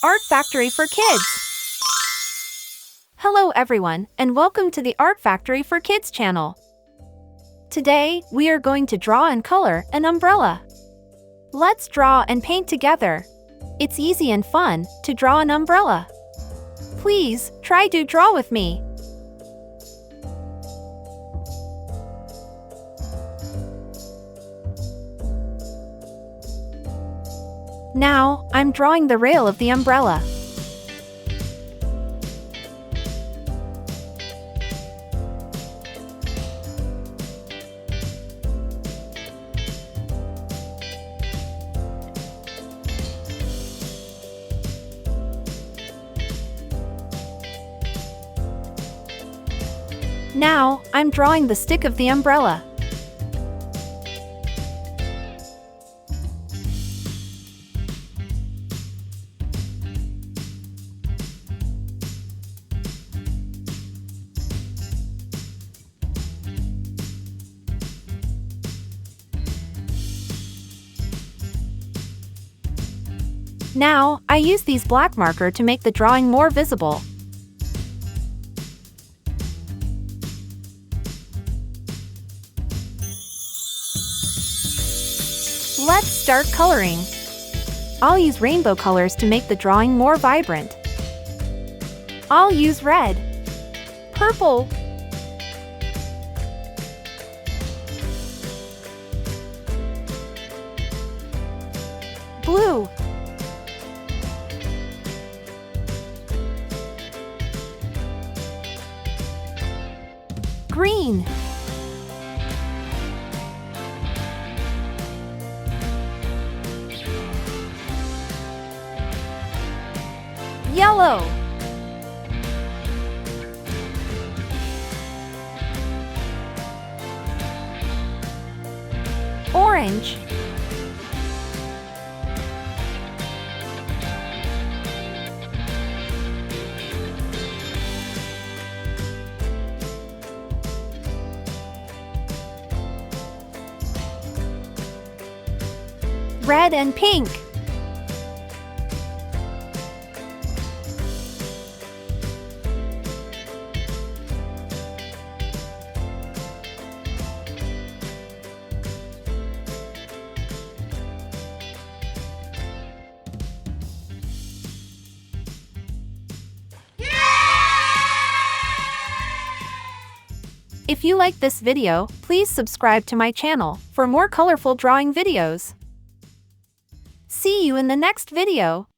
Art Factory for Kids. Hello everyone, and welcome to the Art Factory for Kids channel. Today, we are going to draw and color an umbrella. Let's draw and paint together. It's easy and fun to draw an umbrella. Please, try to draw with me. Now, I'm drawing the rail of the umbrella. Now, I'm drawing the stick of the umbrella. Now, I use these black marker to make the drawing more visible. Let's start coloring. I'll use rainbow colors to make the drawing more vibrant. I'll use red, purple, blue, green, yellow, orange, red and pink. If you like this video, please subscribe to my channel for more colorful drawing videos. See you in the next video.